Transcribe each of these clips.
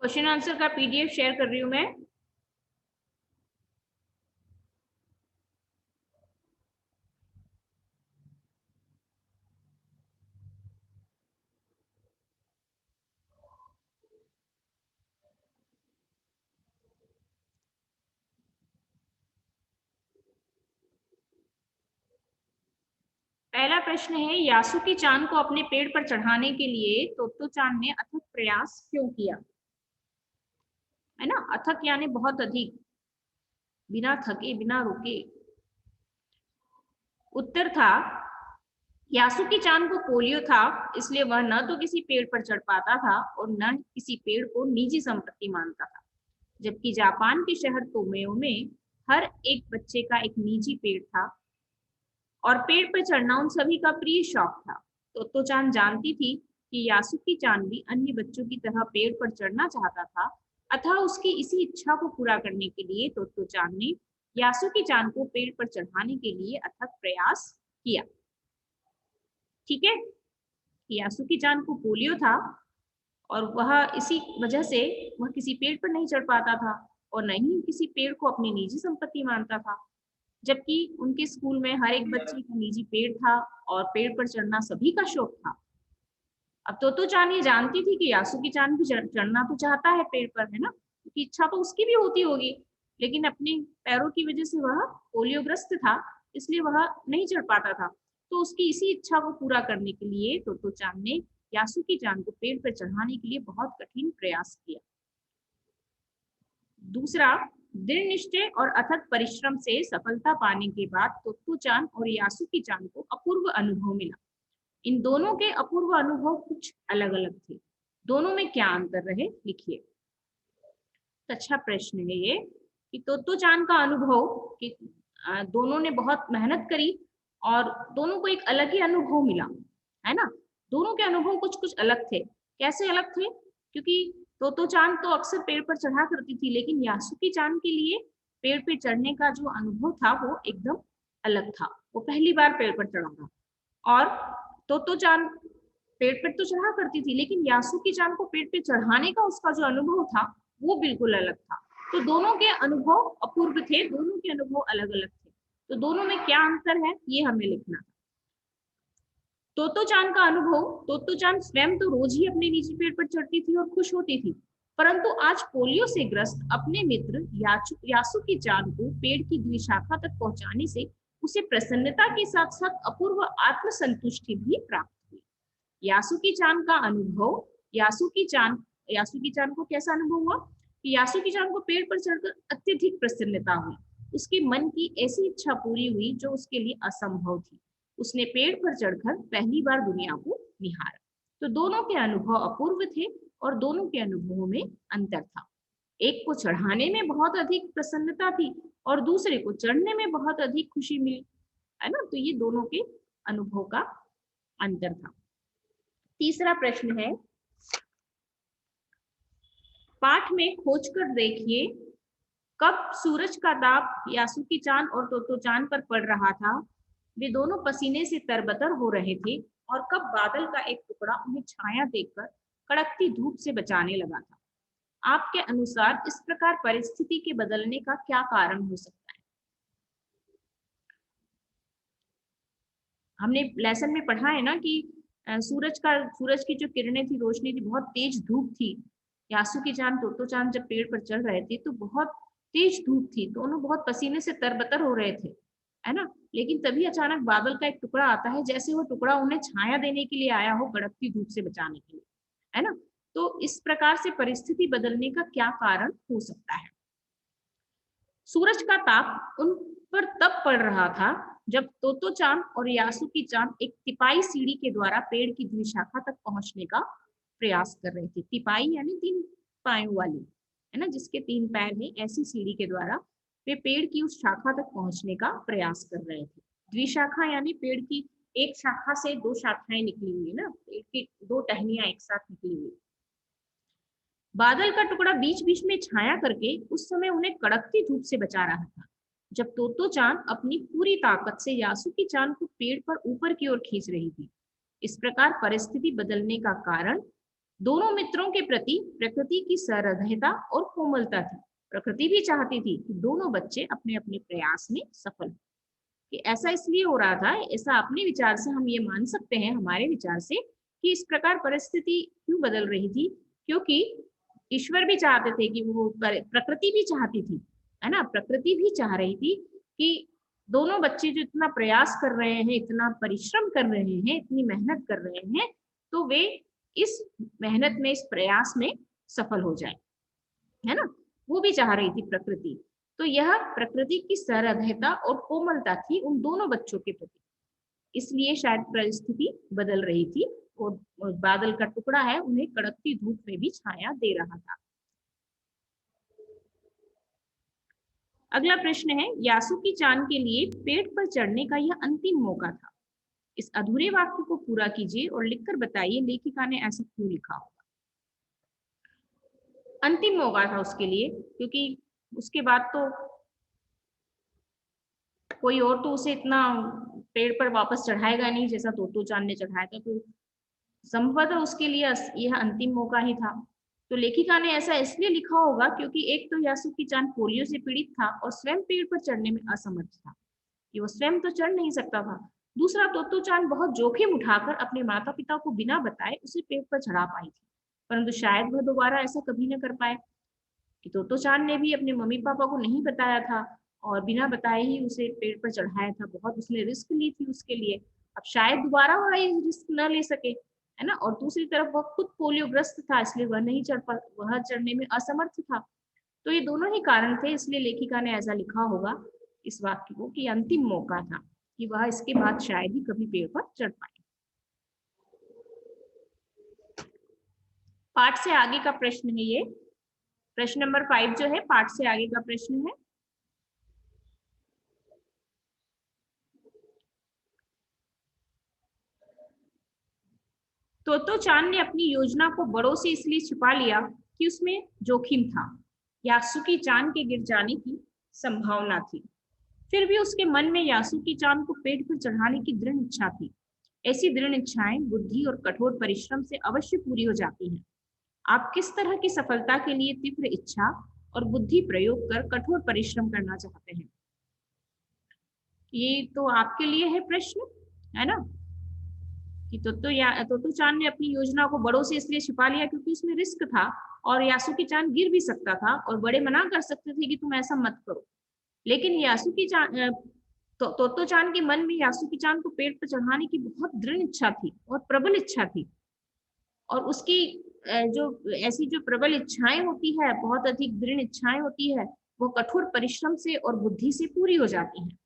Question answer का PDF share कर रही हूँ मैं। पहला प्रश्न है, यासुकी चान को अपने पेड़ पर चढ़ाने के लिए तोत्तो चान ने अथक प्रयास क्यों किया? है ना, अथक यानी बहुत अधिक, बिना थके बिना रुके। उत्तर था, यासुकी चान को पोलियो था, इसलिए वह न तो किसी पेड़ पर चढ़ पाता था और न किसी पेड़ को निजी संपत्ति मानता था। जबकि जापान के शहर तोमेओ में हर एक बच्चे का एक निजी पेड़ था और पेड़ पर चढ़ना उन सभी का प्रिय शौक था। तोत्तो चान जानती थी कि यासुकी चान भी अन्य बच्चों की तरह पेड़ पर चढ़ना चाहता था, अतः उसकी इसी इच्छा को पूरा करने के लिए तोत्तो चान ने यासुकी चान को पेड़ पर चढ़ाने के लिए अथक प्रयास किया। ठीक है, यासुकी चान को पोलियो था और वह इसी वजह से वह किसी पेड़ पर नहीं चढ़ पाता था और न ही किसी पेड़ को अपनी निजी संपत्ति मानता था। जबकि उनके स्कूल में हर एक बच्चे का निजी पेड़ था और पेड़ पर चढ़ना सभी का शौक था। अब तोतो चान ये जानती थी कि यासुकी चान भी चढ़ना तो चाहता है पेड़ पर, है ना, क्योंकि इच्छा तो उसकी भी होती होगी, लेकिन अपने पैरों की वजह से वह पोलियोग्रस्त था, इसलिए वह नहीं चढ़ पाता था। तो उसकी इसी इच्छा को पूरा करने के लिए तोतो चान ने यासुकी चान को पेड़ पर चढ़ाने के लिए बहुत कठिन प्रयास किया। दूसरा, दृढ़ निश्चय और अथक परिश्रम से सफलता पाने के बाद तोत्तो चान और यासुकी चान को अपूर्व अनुभव मिला। इन दोनों के अपूर्व अनुभव कुछ अलग अलग थे। दोनों में क्या अंतर रहे, लिखिए। अच्छा प्रश्न है ये कि तोत्तो चान का अनुभव कि दोनों ने बहुत मेहनत करी और दोनों को एक अलग ही अनुभव मिला, है ना। दोनों के अनुभव कुछ कुछ अलग थे। कैसे अलग थे? क्योंकि तोत्तो चान तो अक्सर पेड़ पर चढ़ा करती थी, लेकिन यासुकी चान के लिए पेड़ पे चढ़ने का जो अनुभव था वो एकदम अलग था। वो पहली बार पेड़ पर चढ़ा था और तोत्तो चान पेड़ पे तो चढ़ा करती थी, लेकिन यासुकी चान को पेड़ पे चढ़ाने का उसका जो अनुभव था वो बिल्कुल अलग था। तो दोनों के अनुभव अपूर्व थे, दोनों के अनुभव अलग अलग थे। तो दोनों में क्या अंतर है ये हमें लिखना है। तोत्तो चान का अनुभव, तोत्तो चान स्वयं तो रोज ही अपने निजी पेड़ पर चढ़ती थी और खुश होती थी, परंतु आज पोलियो से ग्रस्त अपने मित्र यासुकी चान को पेड़ की द्विशाखा तक पहुंचाने से उसे प्रसन्नता के साथ साथ अपूर्व आत्मसंतुष्टि भी प्राप्त हुई। यासुकी चान का अनुभव, यासुकी चान को कैसा अनुभव हुआ कि यासुकी चान को पेड़ पर चढ़कर अत्यधिक प्रसन्नता हुई। उसके मन की ऐसी इच्छा पूरी हुई जो उसके लिए असंभव थी। उसने पेड़ पर चढ़कर पहली बार दुनिया को निहारा। तो दोनों के अनुभव अपूर्व थे और दोनों के अनुभवों में अंतर था। एक को चढ़ाने में बहुत अधिक प्रसन्नता थी और दूसरे को चढ़ने में बहुत अधिक खुशी मिली, है ना। तो ये दोनों के अनुभव का अंतर था। तीसरा प्रश्न है, पाठ में खोजकर देखिए कब सूरज का ताप यासुकी चान और तोत्तो चान पर पड़ रहा था। वे दोनों पसीने से तरबतर हो रहे थे और कब बादल का एक टुकड़ा उन्हें छाया देकर कड़कती धूप से बचाने लगा था। आपके अनुसार इस प्रकार परिस्थिति के बदलने का क्या कारण हो सकता है? हमने लेसन में पढ़ा है ना कि सूरज की जो किरणें थी, रोशनी थी, बहुत तेज धूप थी। यासुकी चान तोत्तो चान जब पेड़ पर चढ़ रहे थे तो बहुत तेज धूप थी, दोनों बहुत पसीने से तरबतर हो रहे थे, है ना। लेकिन तभी अचानक बादल का एक टुकड़ा आता है, जैसे वो टुकड़ा उन्हें छाया देने के लिए आया हो, कड़कती धूप से बचाने के लिए, है ना। तो इस प्रकार से परिस्थिति बदलने का क्या कारण हो सकता है? सूरज का ताप उन पर तब पड़ रहा था जब तोतो चान और यासुकी चान एक तिपाई सीढ़ी के द्वारा पेड़ की द्विशाखा तक पहुंचने का प्रयास कर रहे थे। तिपाई यानी 3 पायों वाली, है ना, जिसके 3 पैर हैं, ऐसी सीढ़ी के द्वारा वे पेड़ की उस शाखा तक पहुंचने का प्रयास कर रहे थे। द्विशाखा यानी पेड़ की एक शाखा से 2 शाखाएं निकली हुई, ना, पेड़ की 2 टहनियां एक साथ निकली हुई। बादल का टुकड़ा बीच बीच में छाया करके उस समय उन्हें कड़कती धूप से बचा रहा था, जब तोतो चान अपनी पूरी ताकत से यासुकी चान को पेड़ पर ऊपर की ओर खींच रही थी। इस प्रकार परिस्थिति बदलने का कारण दोनों मित्रों के प्रति प्रकृति की सहृदयता और कोमलता थी। प्रकृति भी चाहती थी कि दोनों बच्चे अपने अपने प्रयास में सफल हों। कि ऐसा इसलिए हो रहा था, ऐसा अपने विचार से हम ये मान सकते हैं, हमारे विचार से, कि इस प्रकार परिस्थिति क्यों बदल रही थी, क्योंकि ईश्वर भी चाहते थे कि वो प्रकृति भी चाहती थी, है ना, प्रकृति भी चाह रही थी कि दोनों बच्चे जो इतना प्रयास कर रहे हैं, इतना परिश्रम कर रहे हैं, इतनी मेहनत कर रहे हैं, तो वे इस मेहनत में, इस प्रयास में सफल हो जाए, है ना, वो भी चाह रही थी प्रकृति। तो यह प्रकृति की सहृदयता और कोमलता थी उन दोनों बच्चों के प्रति, इसलिए शायद परिस्थिति बदल रही थी और बादल का टुकड़ा है उन्हें कड़कती धूप में भी छाया दे रहा था। अगला प्रश्न है, यासुकी चान के लिए पेड़ पर चढ़ने का यह अंतिम मौका था। इस अधूरे वाक्य को पूरा कीजिए और लिखकर बताइए लेखिका ने ऐसा क्यों लिखा होगा। अंतिम मौका था उसके लिए, क्योंकि उसके बाद तो कोई और तो उसे इतना पेड़ पर वापस चढ़ाएगा नहीं जैसा तोतो चान ने चढ़ाया था, तो संभवतः उसके लिए यह अंतिम मौका ही था। तो लेखिका ने ऐसा इसलिए लिखा होगा क्योंकि एक तो यासुकी चान पोलियो से पीड़ित था और स्वयं पेड़ पर चढ़ने में असमर्थ था, कि वो स्वयं तो चढ़ नहीं सकता था। दूसरा, तोतो चान बहुत जोखिम उठाकर अपने माता पिता को बिना बताए उसे पेड़ पर चढ़ा पाई थी, परंतु शायद वह दोबारा ऐसा कभी न कर पाए, कि तोतो चान ने भी अपने मम्मी पापा को नहीं बताया था और बिना बताए ही उसे पेड़ पर चढ़ाया था। बहुत उसने रिस्क ली थी उसके लिए, अब शायद दोबारा वह ये रिस्क न ले सके, है ना। और दूसरी तरफ वह खुद पोलियो ग्रस्त था, इसलिए वह नहीं चढ़ पा, वह चढ़ने में असमर्थ था। तो ये दोनों ही कारण थे, इसलिए लेखिका ने ऐसा लिखा होगा इस वाक्य को कि अंतिम मौका था, कि वह इसके बाद शायद ही कभी पेड़ पर चढ़ पाए। पाठ से आगे का प्रश्न है ये, प्रश्न नंबर 5 जो है पाठ से आगे का प्रश्न है। तोतो चान ने अपनी योजना को बड़ों से इसलिए छिपा लिया कि उसमें जोखिम था, यासुकी चान के गिर जाने की संभावना थी। फिर भी उसके मन में यासुकी चान को पेड़ पर चढ़ाने की दृढ़ इच्छा थी। ऐसी दृढ़ इच्छाएं बुद्धि और कठोर परिश्रम से अवश्य पूरी हो जाती हैं। आप किस तरह की सफलता के लिए तीव्र इच्छा और बुद्धि प्रयोग कर कठोर परिश्रम करना चाहते हैं? ये तो आपके लिए है प्रश्न, है ना, कि तोतो चान ने अपनी योजना को बड़ों से इसलिए छिपा लिया क्योंकि उसमें रिस्क था और यासुकी चान गिर भी सकता था और बड़े मना कर सकते थे कि तुम ऐसा मत करो। लेकिन यासुकी चान तोतो चान के मन में यासुकी चान को पेड़ पर चढ़ाने की बहुत दृढ़ इच्छा थी, बहुत प्रबल इच्छा थी, और उसकी जो ऐसी जो प्रबल इच्छाएं होती है, बहुत अधिक दृढ़ इच्छाएं होती है, वो कठोर परिश्रम से और बुद्धि से पूरी हो जाती हैं।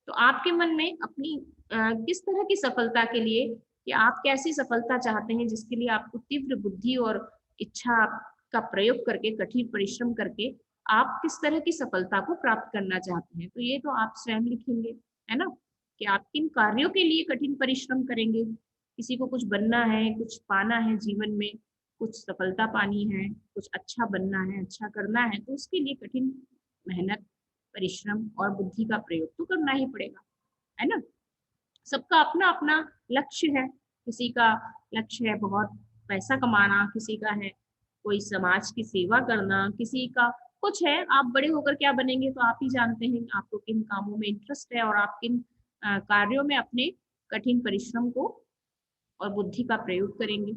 तो आपके मन में अपनी किस तरह की सफलता के लिए, कि आप कैसी सफलता चाहते हैं जिसके लिए आपको तीव्र बुद्धि और इच्छा का प्रयोग करके, कठिन परिश्रम करके आप किस तरह की सफलता को प्राप्त करना चाहते हैं, तो ये तो आप स्वयं लिखेंगे, है ना, कि आप किन कार्यों के लिए कठिन परिश्रम करेंगे। किसी को कुछ बनना है, कुछ पाना है जीवन में, कुछ सफलता पानी है, कुछ अच्छा बनना है, अच्छा करना है, तो उसके लिए कठिन मेहनत, परिश्रम और बुद्धि का प्रयोग तो करना ही पड़ेगा, है ना। सबका अपना अपना लक्ष्य है, किसी का लक्ष्य है बहुत पैसा कमाना, किसी का है कोई समाज की सेवा करना, किसी का कुछ है। आप बड़े होकर क्या बनेंगे तो आप ही जानते हैं आपको किन कामों में इंटरेस्ट है और आप किन कार्यों में अपने कठिन परिश्रम को और बुद्धि का प्रयोग करेंगे।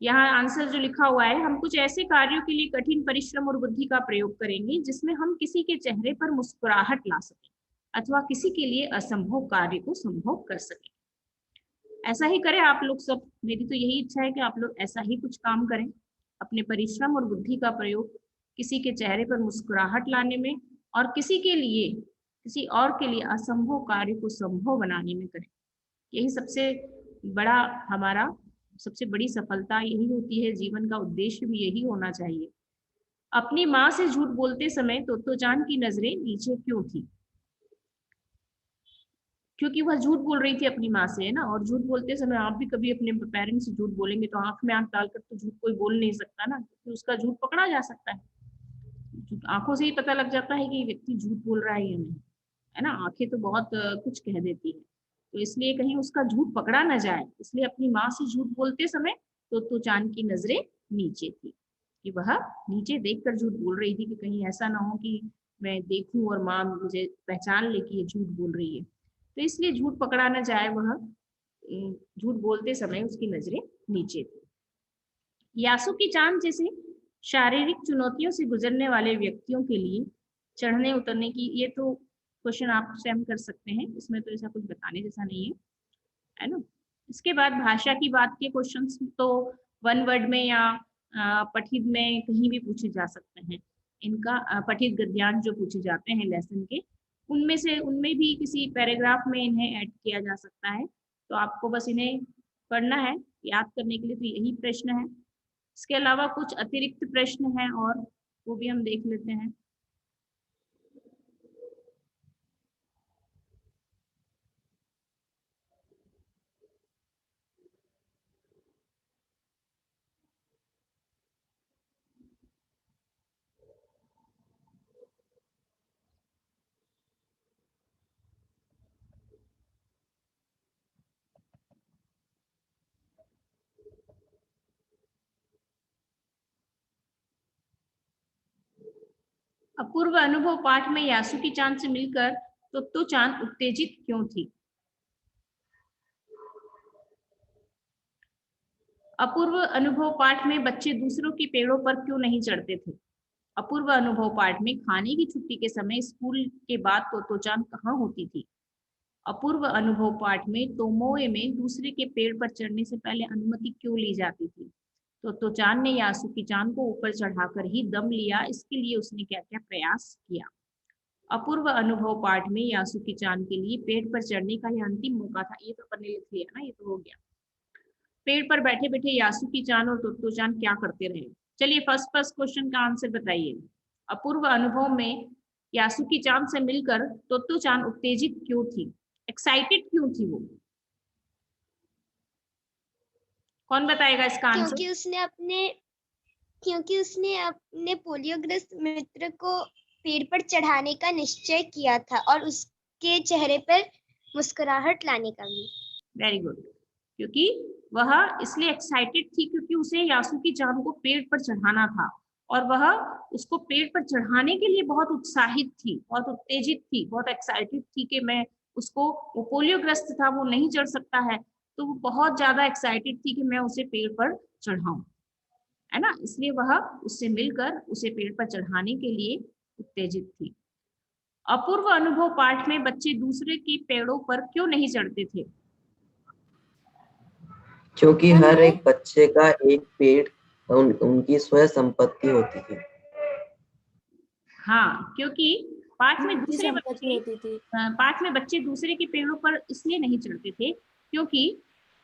यहाँ आंसर जो लिखा हुआ है, हम कुछ ऐसे कार्यों के लिए कठिन परिश्रम और बुद्धि का प्रयोग करेंगे जिसमें हम किसी के चेहरे पर मुस्कुराहट ला सकें अथवा किसी के लिए असंभव कार्य को संभव कर सकें। ऐसा ही करें आप लोग सब, मेरी तो यही इच्छा है कि आप लोग ऐसा ही कुछ काम करें, अपने परिश्रम और बुद्धि का प्रयोग किसी के चेहरे पर मुस्कुराहट लाने में और किसी के लिए, किसी और के लिए असंभव कार्य को संभव बनाने में करें। यही सबसे बड़ा हमारा, सबसे बड़ी सफलता यही होती है, जीवन का उद्देश्य भी यही होना चाहिए। अपनी माँ से झूठ बोलते समय तोतो जान की नजरें नीचे क्यों थी? क्योंकि वह झूठ बोल रही थी अपनी माँ से, है ना, और झूठ बोलते समय आप भी कभी अपने पेरेंट्स से झूठ बोलेंगे तो आंख में आंख डालकर तो झूठ कोई बोल नहीं सकता ना, क्योंकि उसका झूठ पकड़ा जा सकता है। आंखों से ही पता लग जाता है कि व्यक्ति झूठ बोल रहा है या नहीं, है ना। आंखें तो बहुत कुछ कह देती है, तो इसलिए कहीं उसका झूठ पकड़ा ना जाए, इसलिए अपनी माँ से झूठ बोलते समय तो चांद की नजरें नीचे थी, कि वह नीचे देखकर झूठ बोल रही थी, कि कहीं ऐसा ना हो कि मैं देखूं और माँ मुझे पहचान ले कि ये झूठ बोल रही है। तो इसलिए झूठ पकड़ा ना जाए, वह झूठ बोलते समय उसकी नजरें नीचे थी। यासुकी चांद जैसे शारीरिक चुनौतियों से गुजरने वाले व्यक्तियों के लिए चढ़ने उतरने की, ये तो क्वेश्चन आप स्वयं कर सकते हैं, इसमें तो ऐसा कुछ बताने जैसा नहीं है ना। इसके बाद भाषा की बात के क्वेश्चंस तो वन वर्ड में या पठित में कहीं भी पूछे जा सकते हैं। इनका पठित गद्यांश जो पूछे जाते हैं लेसन के, उनमें भी किसी पैराग्राफ में इन्हें ऐड किया जा सकता है। तो आपको बस इन्हें पढ़ना है, याद करने के लिए तो यही प्रश्न है। इसके अलावा कुछ अतिरिक्त प्रश्न हैं और वो भी हम देख लेते हैं। अपूर्व अनुभव पाठ में यासुकी चांद से मिलकर तो चांद उत्तेजित क्यों थी? अपूर्व अनुभव पाठ में बच्चे दूसरों के पेड़ों पर क्यों नहीं चढ़ते थे? अपूर्व अनुभव पाठ में खाने की छुट्टी के समय स्कूल के बाद तो चांद कहाँ होती थी? अपूर्व अनुभव पाठ में तोमोए में दूसरे के पेड़ पर चढ़ने से पहले अनुमति क्यों ली जाती थी? तो चांद ने यासुकी चांद को ऊपर चढ़ाकर ही दम लिया, इसके लिए उसने क्या क्या प्रयास किया? अपूर्व अनुभव पाठ में यासुकी चांद के लिए पेड़ पर चढ़ने का यह अंतिम मौका था। ये तो अपन ने लिख लिया ना, ये तो हो गया। पेड़ पर बैठे बैठे यासुकी चांद और तो चांद क्या करते रहे? चलिए फर्स्ट क्वेश्चन का आंसर बताइए। अपूर्व अनुभव में यासुकी चांद से मिलकर तो चांद उत्तेजित क्यों थी, एक्साइटेड क्यों थी वो? कौन बताएगा इसका आंसर? क्योंकि उसने अपने पोलियोग्रस्त मित्र को पेड़ पर चढ़ाने का निश्चय किया था और उसके चेहरे पर मुस्कुराहट लाने का भी। Very good. क्योंकि वह इसलिए एक्साइटेड थी क्योंकि उसे यासुकी चांद को पेड़ पर चढ़ाना था, और वह उसको पेड़ पर चढ़ाने के लिए बहुत उत्साहित थी, बहुत उत्तेजित थी, बहुत एक्साइटेड थी कि मैं उसको, वो पोलियोग्रस्त था, वो नहीं चढ़ सकता है, तो वो बहुत ज्यादा एक्साइटेड थी कि मैं उसे पेड़ पर चढ़ाऊं, है ना। इसलिए वह उससे मिलकर उसे पेड़ पर चढ़ाने के लिए उत्तेजित थी। अपूर्व अनुभव पाठ में बच्चे दूसरे के पेड़ों पर क्यों नहीं चढ़ते थे? क्योंकि हर एक बच्चे का एक पेड़ उनकी स्वयं संपत्ति होती थी। हाँ, क्योंकि पाठ में बच्चे दूसरे के पेड़ों पर इसलिए नहीं चढ़ते थे क्योंकि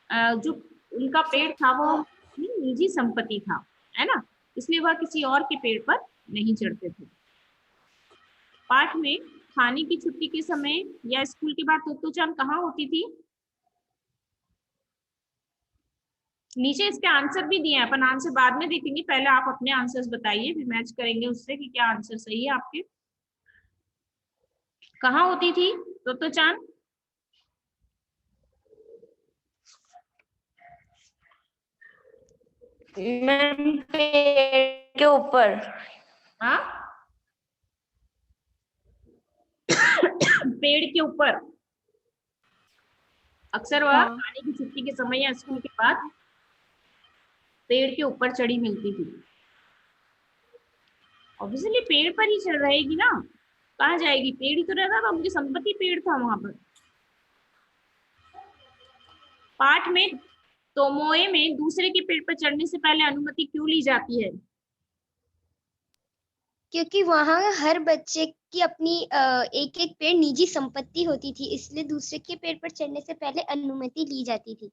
जो उनका पेड़ था वो निजी संपत्ति था, है ना, इसलिए वह किसी और के पेड़ पर नहीं चढ़ते थे। पाठ में खाने की छुट्टी के समय या स्कूल के बाद तो चांद कहाँ होती थी? नीचे इसके आंसर भी दिए हैं, अपन आंसर बाद में देखेंगे, पहले आप अपने आंसर्स बताइए, फिर मैच करेंगे उससे कि क्या आंसर सही है आपके। कहाँ होती थी तो चांद? मैम पेड़ के ऊपर। हाँ पेड़ के ऊपर। अक्सर वह खाने की छुट्टी के समय या स्कूल के बाद पेड़ के ऊपर चढ़ी मिलती थी। ऑब्वियसली पेड़ पर ही चढ़ रहेगी ना, कहाँ जाएगी, पेड़ ही तो रहता था, उनकी संपत्ति पेड़ था वहां पर। पाठ में तोमोए में दूसरे के पेड़ पर चढ़ने से पहले अनुमति क्यों ली जाती है? क्योंकि वहां हर बच्चे की अपनी एक एक पेड़ निजी संपत्ति होती थी, इसलिए दूसरे के पेड़ पर चढ़ने से पहले अनुमति ली जाती थी।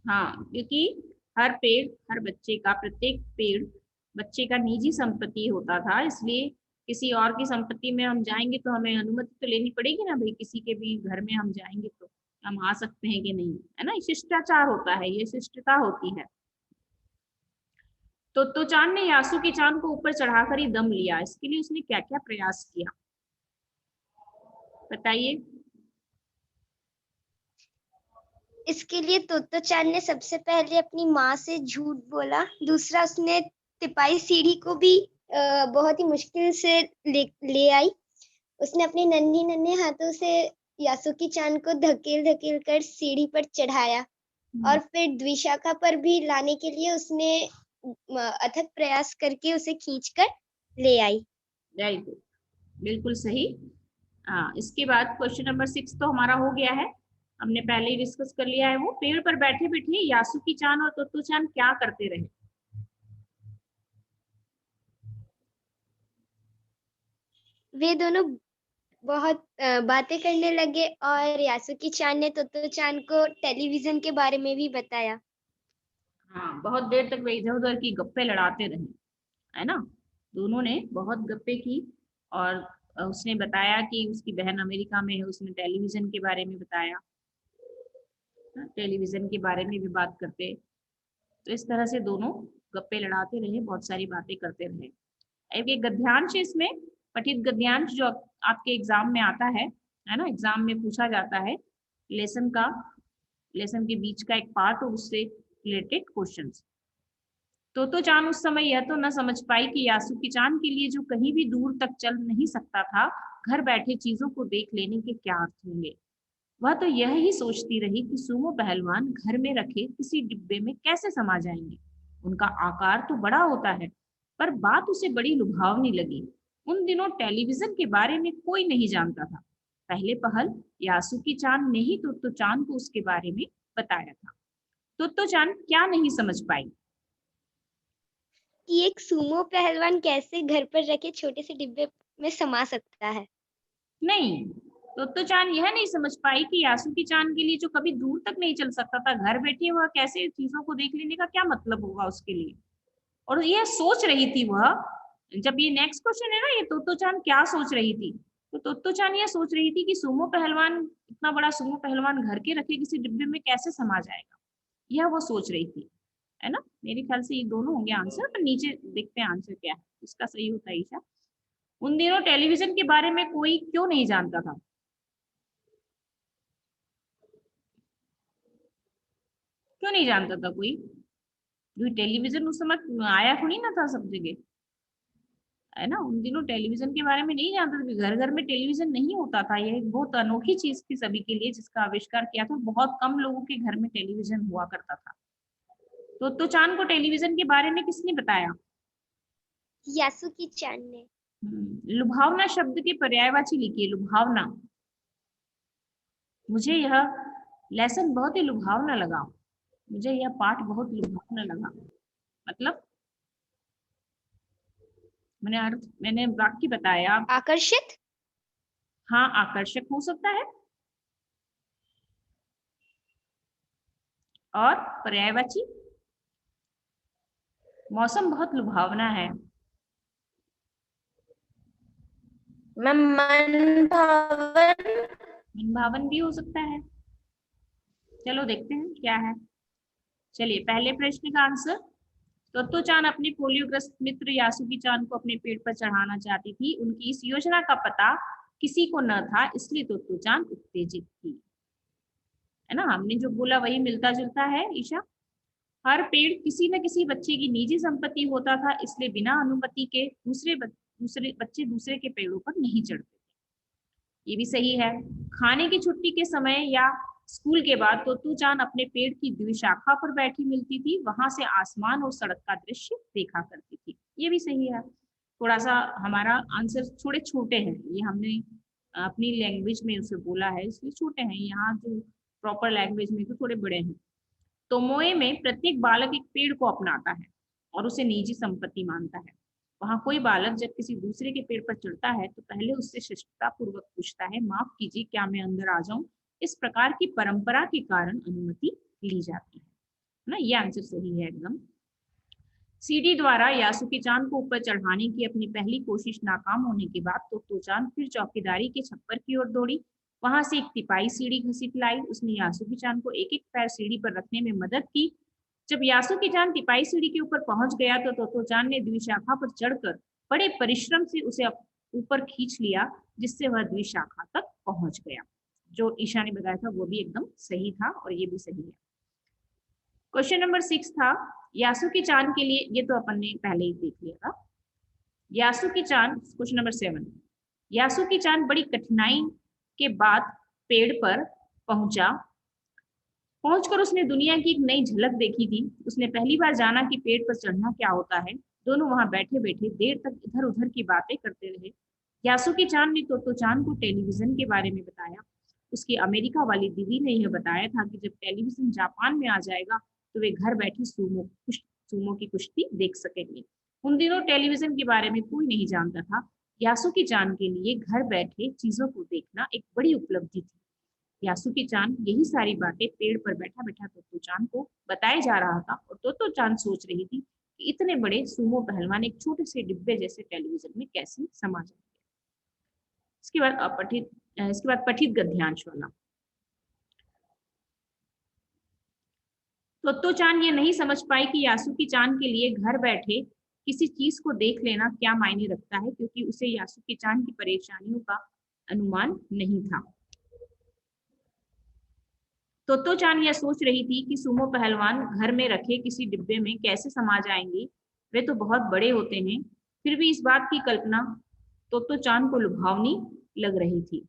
हाँ, क्योंकि हर बच्चे का प्रत्येक पेड़ बच्चे का निजी संपत्ति होता था, इसलिए किसी और की संपत्ति में हम जाएंगे तो हमें अनुमति तो लेनी पड़ेगी ना भाई, किसी के भी घर में हम जाएंगे तो हम आ सकते हैं कि नहीं, है ना, शिष्टाचार होता है, ये शिष्टता होती है। तो चांद ने यासुकी चांद को ऊपर चढ़ाकर ही दम लिया, इसके लिए उसने क्या क्या प्रयास किया बताइए। इसके लिए तोतो चान ने सबसे पहले अपनी माँ से झूठ बोला। दूसरा, उसने तिपाई सीढ़ी को भी बहुत ही मुश्किल से ले आई। उसने अपने नन्हे नन्हे हाथों से यासुकी चान को धकेल धकेल कर सीढ़ी पर चढ़ाया और फिर द्विशाखा पर भी लाने के लिए उसने अथक प्रयास करके उसे खींचकर ले आई। वेरी गुड, बिल्कुल सही। हाँ, इसके बाद क्वेश्चन नंबर 6 तो हमारा हो गया है, हमने पहले ही डिस्कस कर लिया है। वो पेड़ पर बैठे बैठे यासुकी चान और तोतो चान क्या करते रहे? वे दोनों बहुत बातें करने लगे और यासुकी चान ने तोतो चान को टेलीविजन के बारे में भी बताया। हाँ, बहुत देर तक वे इधर उधर की गप्पे लड़ाते रहे, है ना। दोनों ने बहुत गप्पे की और उसने बताया कि उसकी बहन अमेरिका में है, उसने टेलीविजन के बारे में बताया, टेलीविजन के बारे में भी बात करते। तो इस तरह से दोनों गप्पे लड़ाते रहे, बहुत सारी बातें करते रहे। एक गद्यांश है इसमें, पठित गद्यांश जो आपके एग्जाम में आता है ना, एग्जाम में पूछा जाता है लेसन के बीच का एक पार्ट और उससे रिलेटेड क्वेश्चंस। तोतो चान उस समय यह तो न समझ पाई कि यासुकी चान के लिए जो कहीं भी दूर तक चल नहीं सकता था, घर बैठे चीजों को देख लेने के क्या अर्थ होंगे। वह तो यह ही सोचती रही कि सुमो पहलवान घर में रखे किसी डिब्बे में कैसे समा जाएंगे। उनका आकार तो बड़ा होता है, पर बात उसे बड़ी लुभावनी लगी। उन दिनों टेलीविजन के बारे में कोई नहीं जानता था। पहले पहल यासुकी चान ने ही तोतो चान को उसके बारे में बताया था। तोतो चान क्या नहीं समझ पाई कि एक सुमो पहलवान कैसे घर पर रखे छोटे से डिब्बे में समा सकता है। नहीं, तोतो चान यह नहीं समझ पाई कि यासुकी चान के लिए जो कभी दूर तक नहीं चल सकता था, घर बैठे वह कैसे चीजों को देख लेने का क्या मतलब होगा उसके लिए। और यह सोच रही थी वह, जब ये नेक्स्ट क्वेश्चन है ना, ये तोतो चान क्या सोच रही थी, तो तोतो चान यह सोच रही थी कि सुमो पहलवान, इतना बड़ा सुमो पहलवान घर के रखे किसी डिब्बे में कैसे समा जाएगा, यह वो सोच रही थी, है ना। मेरे ख्याल से ये दोनों होंगे आंसर, पर नीचे देखते हैं आंसर क्या है इसका सही होता है ईशा। उन दिनों टेलीविजन के बारे में कोई क्यों नहीं जानता था? क्यों नहीं जानता था कोई? क्योंकि टेलीविजन उस समय आया थोड़ी ना था सब जगह, है ना। उन दिनों टेलीविजन के बारे में नहीं जानते थे, घर घर में टेलीविजन नहीं होता था। यह एक बहुत अनोखी चीज थी सभी के लिए, जिसका आविष्कार किया था। बहुत कम लोगों के घर में टेलीविजन हुआ करता था। तो चांद को टेलीविजन के बारे में किसने बताया? यासुकी चान ने। लुभावना शब्द के पर्यायवाची लिखिए, लुभावना। मुझे यह लेसन बहुत ही लुभावना लगा, मुझे यह पाठ बहुत लुभावना लगा। मतलब मैंने वाक्य बताया। आकर्षित। हाँ, आकर्षक हो सकता है। और पर्यायवाची, मौसम बहुत लुभावना है। मन भावन भी हो सकता है। चलो देखते हैं क्या है। चलिए, पहले प्रश्न का आंसर। तोत्तो चान अपने पोलियोग्रस्त मित्र यासुकी चान को अपने पेट पर चढ़ाना चाहती थी। उनकी इस योजना का पता किसी को न था, इसलिए तोत्तो चान उत्तेजित थी, है ना। हमने जो बोला वही मिलता जुलता है ईशा। हर पेड़ किसी न किसी बच्चे की निजी संपत्ति होता था, इसलिए बिना अनुमति के दूसरे बच्चे दूसरे के पेड़ों पर नहीं चढ़ते। ये भी सही है। खाने की छुट्टी के समय या स्कूल के बाद तोत्तो चान अपने पेड़ की द्विशाखा पर बैठी मिलती थी, वहां से आसमान और सड़क का दृश्य देखा करती थी। ये भी सही है। थोड़ा सा हमारा आंसर थोड़े छोटे हैं, ये हमने अपनी लैंग्वेज में उसे बोला है इसलिए छोटे हैं, यहाँ जो प्रॉपर लैंग्वेज में तो थोड़े बड़े हैं। तोमोए में प्रत्येक बालक एक पेड़ को अपनाता है और उसे निजी संपत्ति मानता है। वहां कोई बालक जब किसी दूसरे के पेड़ पर चढ़ता है तो पहले उससे शिष्टता पूर्वक पूछता है, माफ कीजिए, क्या मैं अंदर आ जाऊं। इस प्रकार की परंपरा के कारण अनुमति ली जाती है ना। ये आंसर सही है एकदम। सीढ़ी द्वारा यासुकी चान को ऊपर चढ़ाने की अपनी पहली कोशिश नाकाम होने के बाद तोत्तो चान फिर चौकीदारी के छप्पर की ओर दौड़ी। वहां से एक तिपाई सीढ़ी घसीट लाई। उसने यासुकी चान को एक एक पैर सीढ़ी पर रखने में मदद की। जब यासुकी चान तिपाई सीढ़ी के ऊपर पहुंच गया तो तोत्तो चान ने द्विशाखा पर चढ़कर बड़े परिश्रम से उसे ऊपर खींच लिया, जिससे वह द्विशाखा तक पहुंच गया। जो ईशा ने बताया था वो भी एकदम सही था और ये भी सही है। क्वेश्चन नंबर 6 था यासुकी चान के लिए, ये तो अपन ने पहले ही देख लिया था। यासुकी चान, क्वेश्चन नंबर 7, यासुकी चान बड़ी कठिनाई के बाद पेड़ पर पहुंचकर उसने दुनिया की एक नई झलक देखी थी। उसने पहली बार जाना कि पेड़ पर चढ़ना क्या होता है। दोनों वहां बैठे बैठे देर तक इधर उधर की बातें करते रहे। यासुकी चान ने तोतो चान को टेलीविजन के बारे में बताया। उसकी अमेरिका वाली दीदी ने यह बताया था कि जब टेलीविजन जापान में आ जाएगा तो वे घर बैठे सूमो की कुश्ती देख सकेंगे। उन दिनों टेलीविजन के बारे में कोई नहीं जानता था। यासुकी चान के लिए घर बैठे चीजों को देखना एक बड़ी उपलब्धि थी। यासुकी चान यही सारी बातें पेड़ पर बैठा बैठा तोतो चान को बताए जा रहा था और तोतो चान सोच रही थी कि इतने बड़े सूमो पहलवान एक छोटे से डिब्बे जैसे टेलीविजन में कैसे समा जाएंगे। इसके बाद पठित गद्यांश वाला। तोतो चान ये नहीं समझ पाई कि यासुकी चान के लिए घर बैठे किसी चीज को देख लेना क्या मायने रखता है, क्योंकि उसे यासुकी चान की परेशानियों का अनुमान नहीं था। तोतो चान यह सोच रही थी कि सूमो पहलवान घर में रखे किसी डिब्बे में कैसे समा जाएंगे, वे तो बहुत बड़े होते हैं। फिर भी इस बात की कल्पना तोतो चान को लुभावनी लग रही थी।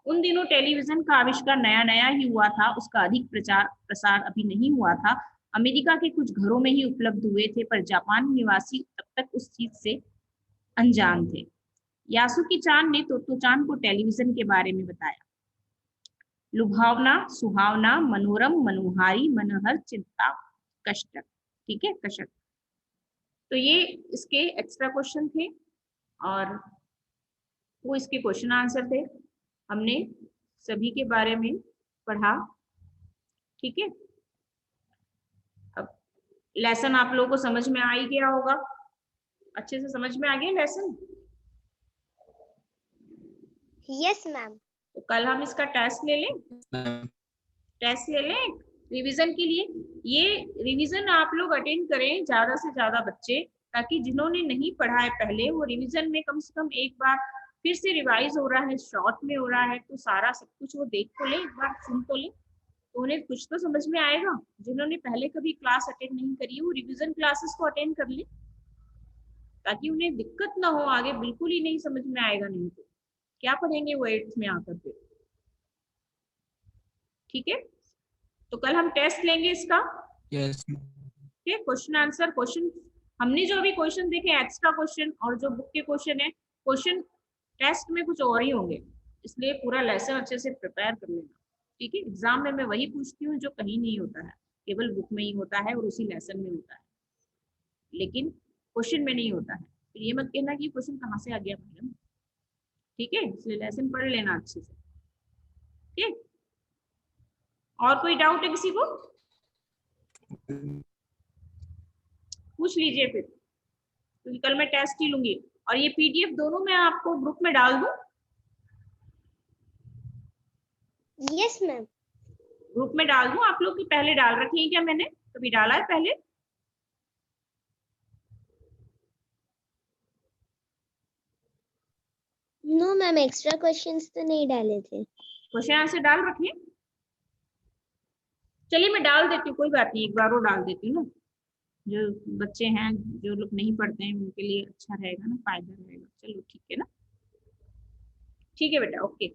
उन दिनों टेलीविजन का आविष्कार नया नया ही हुआ था, उसका अधिक प्रचार प्रसार अभी नहीं हुआ था। अमेरिका के कुछ घरों में ही उपलब्ध हुए थे, पर जापान निवासी तब तक उस चीज से अनजान थे। यासुकी चान ने तोतो चान को टेलीविजन के बारे में बताया। लुभावना, सुहावना, मनोरम, मनोहारी, मनोहर, चिंता, कष्टक। ठीक है, कष्टक। तो ये इसके एक्स्ट्रा क्वेश्चन थे और वो इसके क्वेश्चन आंसर थे। हमने सभी के बारे में पढ़ा। ठीक है, अब लेसन आप लोगों को समझ में आ ही गया होगा, अच्छे से समझ में आ गया लेसन? Yes ma'am. तो कल हम इसका टेस्ट ले लें, टेस्ट ले लें रिवीजन के लिए। ये रिवीजन आप लोग अटेंड करें ज्यादा से ज्यादा बच्चे, ताकि जिन्होंने नहीं पढ़ा है पहले वो रिवीजन में कम से कम एक बार फिर से रिवाइज हो रहा है, शॉर्ट में हो रहा है, तो सारा सब कुछ वो देख तो ले, एक बार सुन तो ले, तो उन्हें कुछ तो समझ में आएगा। जिन्होंने पहले कभी क्लास अटेंड नहीं करी वो रिवीजन क्लासेस को अटेंड कर ले, ताकि उन्हें दिक्कत ना हो आगे, बिल्कुल ही नहीं समझ में आएगा नहीं तो क्या पढ़ेंगे वो 8th में आकर के। ठीक है, तो कल हम टेस्ट लेंगे इसका। यस। ठीक है, क्वेश्चन आंसर, क्वेश्चन हमने जो अभी क्वेश्चन देखे एक्स्ट्रा क्वेश्चन और जो बुक के क्वेश्चन है, क्वेश्चन टेस्ट में कुछ और ही होंगे, इसलिए पूरा लेसन अच्छे से प्रिपेयर कर लेना। ठीक है, एग्जाम में मैं वही पूछती हूँ जो कहीं नहीं होता है, केवल बुक में ही होता है और उसी लेसन में होता है, लेकिन क्वेश्चन में नहीं होता है। तो ये मत कहना कि क्वेश्चन कहाँ से आ गया मैडम। ठीक है, इसलिए लेसन पढ़ लेना अच्छे से। ठीक, और कोई डाउट है किसी को? पूछ लीजिए फिर, क्योंकि कल मैं टेस्ट ही लूंगी। और ये पीडीएफ दोनों मैं आपको ग्रुप में डाल दूं? Yes ma'am. ग्रुप में डाल दूं? आप लोग की पहले डाल रखी है क्या? मैंने कभी डाला है पहले? नो मैम, एक्स्ट्रा क्वेश्चंस तो नहीं डाले थे। क्वेश्चन आंसर डाल रखे हैं? चलिए मैं डाल देती हूँ, कोई बात नहीं, एक बार वो डाल देती हूँ ना, जो बच्चे हैं जो लोग नहीं पढ़ते हैं उनके लिए अच्छा रहेगा ना, फायदा रहेगा। चलो ठीक है ना, ठीक है बेटा, ओके।